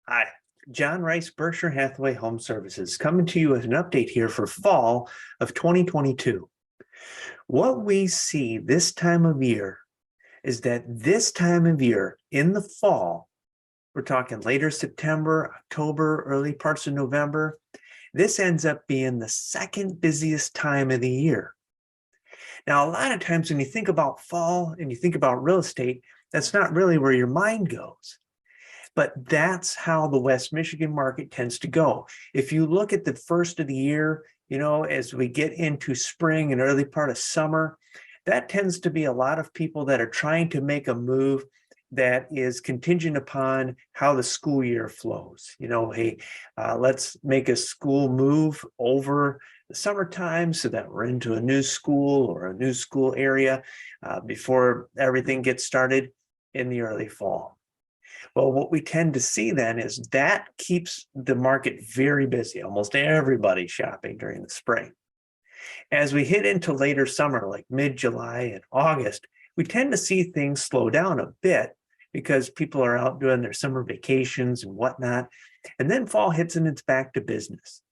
Hi, John Rice, Berkshire Hathaway Home Services, coming to you with an update here for fall of 2022. What we see this time of year is that this time of year in the fall, we're talking later September, October, early parts of November, this ends up being the second busiest time of the year. Now, a lot of times when you think about fall and you think about real estate, that's not really where your mind goes. But that's how the West Michigan market tends to go. If you look at the first of the year, as we get into spring and early part of summer, that tends to be a lot of people that are trying to make a move that is contingent upon how the school year flows. Hey, let's make a school move over the summertime so that we're into a new school or a new school area before everything gets started in the early fall. Well, what we tend to see then is that keeps the market very busy. Almost everybody's shopping during the spring. As we hit into later summer, like mid-July and August, we tend to see things slow down a bit because people are out doing their summer vacations and whatnot. And then fall hits and it's back to business.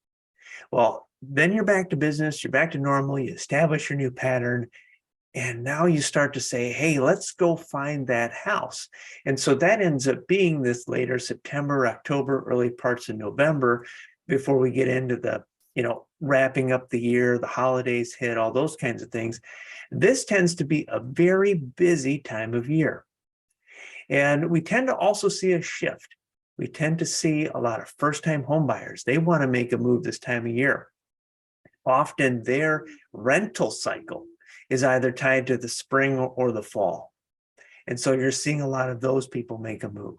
Well, then you're back to business, you're back to normal, you establish your new pattern. And now you start to say, hey, let's go find that house. And so that ends up being this later September, October, early parts of November before we get into the, wrapping up the year, the holidays hit, all those kinds of things. This tends to be a very busy time of year. And we tend to also see a shift. We tend to see a lot of first-time home buyers. They want to make a move this time of year. Often their rental cycle is either tied to the spring or the fall. And so you're seeing a lot of those people make a move.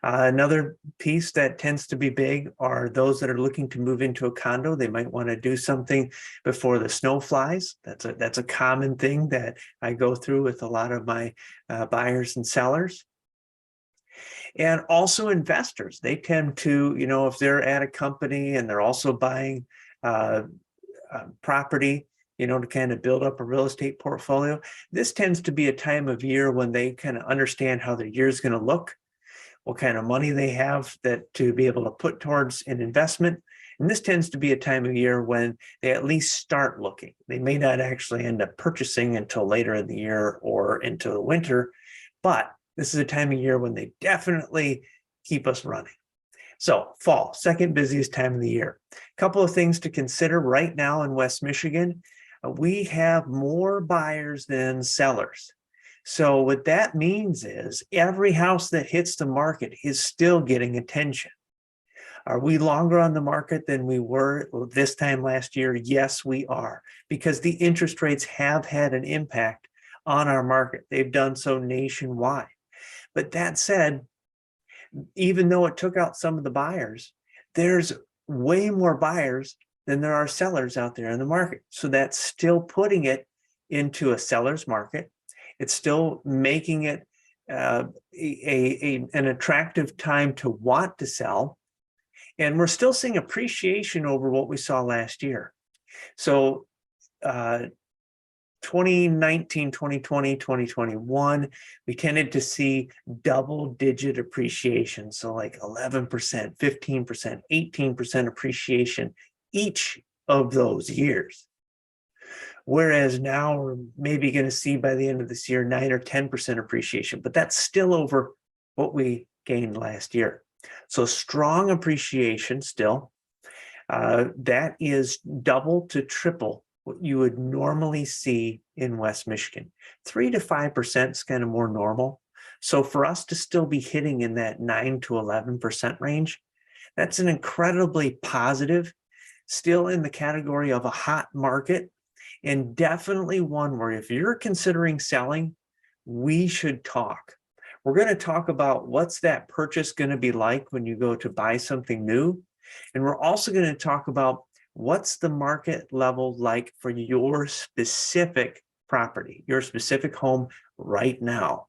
Another piece that tends to be big are those that are looking to move into a condo. They might want to do something before the snow flies. That's a common thing that I go through with a lot of my buyers and sellers. And also investors, they tend to, if they're at a company and they're also buying property, to kind of build up a real estate portfolio. This tends to be a time of year when they kind of understand how their year is going to look, what kind of money they have that to be able to put towards an investment. And this tends to be a time of year when they at least start looking. They may not actually end up purchasing until later in the year or into the winter, but this is a time of year when they definitely keep us running. So fall, second busiest time of the year. A couple of things to consider right now in West Michigan. We have more buyers than sellers. So what that means is every house that hits the market is still getting attention. Are we longer on the market than we were this time last year? Yes, we are, because the interest rates have had an impact on our market. They've done so nationwide. But that said, even though it took out some of the buyers, there's way more buyers than there are sellers out there in the market. So that's still putting it into a seller's market. It's still making it an attractive time to want to sell. And we're still seeing appreciation over what we saw last year. So 2019, 2020, 2021, we tended to see double-digit appreciation. So like 11%, 15%, 18% appreciation each of those years. Whereas now we're maybe going to see by the end of this year 9 or 10% appreciation, but that's still over what we gained last year. So strong appreciation still. That is double to triple what you would normally see in West Michigan. 3 to 5% is kind of more normal. So for us to still be hitting in that 9 to 11% range, that's an incredibly positive, still in the category of a hot market, and definitely one where if you're considering selling, we should talk. We're going to talk about what's that purchase going to be like when you go to buy something new. And we're also going to talk about what's the market level like for your specific property, your specific home right now.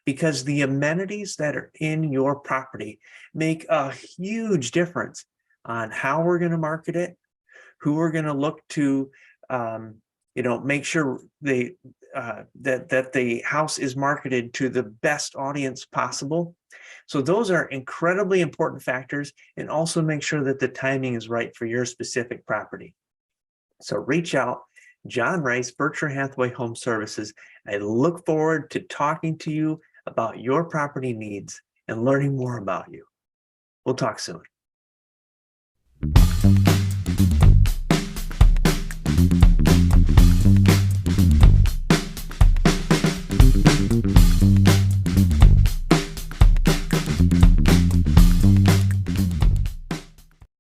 Because the amenities that are in your property make a huge difference on how we're going to market it, who we're going to look to, make sure they that the house is marketed to the best audience possible. So those are incredibly important factors, and also make sure that the timing is right for your specific property. So reach out. John Rice, Berkshire Hathaway Home Services. I look forward to talking to you about your property needs and learning more about you. We'll talk soon.